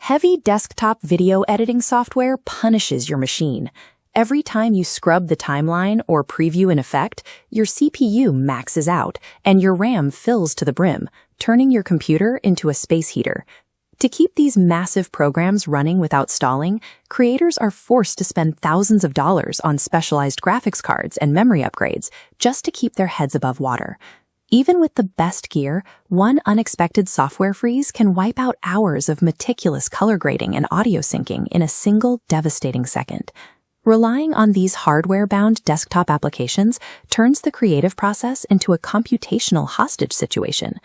Heavy desktop video editing software punishes your machine. Every time you scrub the timeline or preview an effect, your CPU maxes out and your RAM fills to the brim, turning your computer into a space heater. To keep these massive programs running without stalling, creators are forced to spend thousands of dollars on specialized graphics cards and memory upgrades just to keep their heads above water. Even with the best gear, one unexpected software freeze can wipe out hours of meticulous color grading and audio syncing in a single devastating second. Relying on these hardware-bound desktop applications turns the creative process into a computational hostage situation.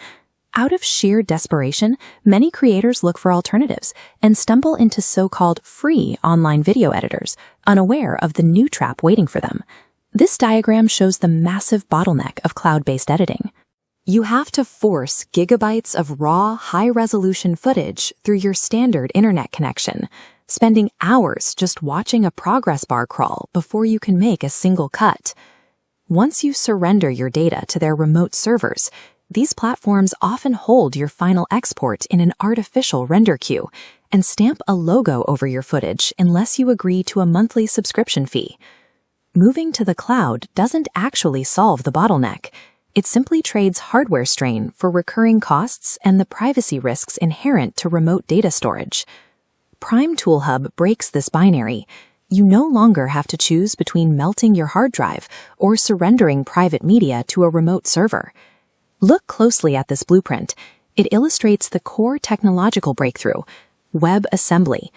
Out of sheer desperation, many creators look for alternatives and stumble into so-called free online video editors, unaware of the new trap waiting for them. This diagram shows the massive bottleneck of cloud-based editing. You have to force gigabytes of raw, high-resolution footage through your standard internet connection, spending hours just watching a progress bar crawl before you can make a single cut. Once you surrender your data to their remote servers, these platforms often hold your final export in an artificial render queue and stamp a logo over your footage unless you agree to a monthly subscription fee. Moving to the cloud doesn't actually solve the bottleneck. It simply trades hardware strain for recurring costs and the privacy risks inherent to remote data storage. Prime Tool Hub breaks this binary. You no longer have to choose between melting your hard drive or surrendering private media to a remote server. Look closely at this blueprint. It illustrates the core technological breakthrough, WebAssembly.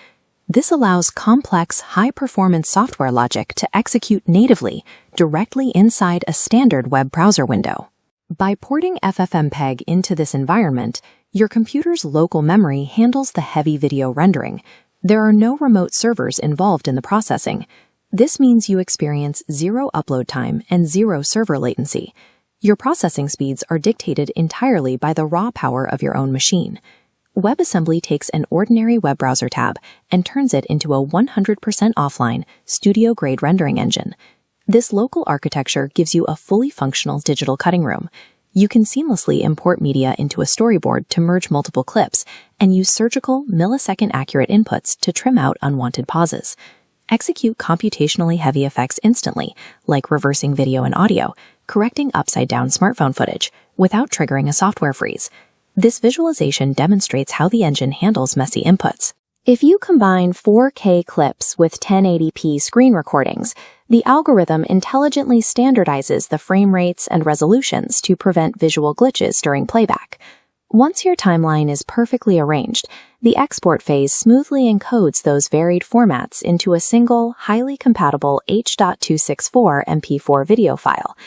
This allows complex, high-performance software logic to execute natively, directly inside a standard web browser window. By porting FFmpeg into this environment, your computer's local memory handles the heavy video rendering. There are no remote servers involved in the processing. This means you experience zero upload time and zero server latency. Your processing speeds are dictated entirely by the raw power of your own machine. WebAssembly takes an ordinary web browser tab and turns it into a 100% offline, studio-grade rendering engine. This local architecture gives you a fully functional digital cutting room. You can seamlessly import media into a storyboard to merge multiple clips and use surgical, millisecond-accurate inputs to trim out unwanted pauses. Execute computationally heavy effects instantly, like reversing video and audio, correcting upside-down smartphone footage, without triggering a software freeze. This visualization demonstrates how the engine handles messy inputs. If you combine 4K clips with 1080p screen recordings, the algorithm intelligently standardizes the frame rates and resolutions to prevent visual glitches during playback. Once your timeline is perfectly arranged, the export phase smoothly encodes those varied formats into a single, highly compatible H.264 MP4 video file.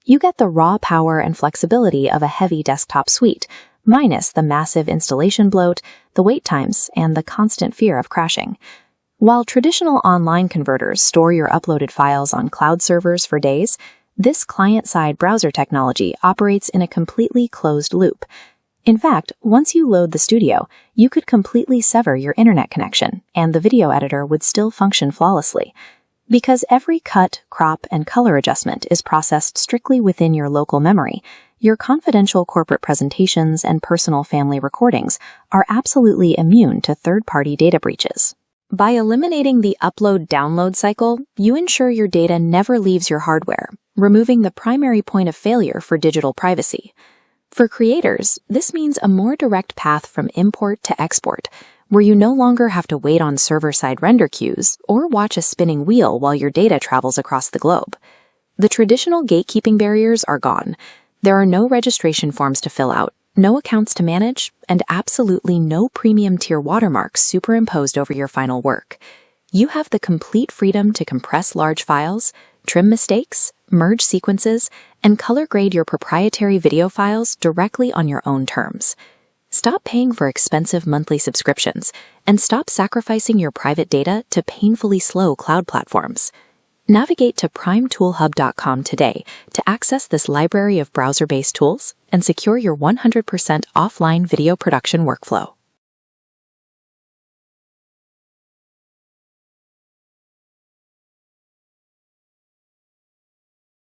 You get the raw power and flexibility of a heavy desktop suite, minus the massive installation bloat, the wait times, and the constant fear of crashing. While traditional online converters store your uploaded files on cloud servers for days, this client-side browser technology operates in a completely closed loop. In fact, once you load the studio, you could completely sever your internet connection, and the video editor would still function flawlessly. Because every cut, crop, and color adjustment is processed strictly within your local memory, your confidential corporate presentations and personal family recordings are absolutely immune to third-party data breaches. By eliminating the upload-download cycle, you ensure your data never leaves your hardware, removing the primary point of failure for digital privacy. For creators, this means a more direct path from import to export, where you no longer have to wait on server-side render queues or watch a spinning wheel while your data travels across the globe. The traditional gatekeeping barriers are gone. There are no registration forms to fill out, no accounts to manage, and absolutely no premium tier watermarks superimposed over your final work. You have the complete freedom to compress large files, trim mistakes, merge sequences, and color grade your proprietary video files directly on your own terms. Stop paying for expensive monthly subscriptions, and stop sacrificing your private data to painfully slow cloud platforms. Navigate to primetoolhub.com today to access this library of browser-based tools and secure your 100% offline video production workflow.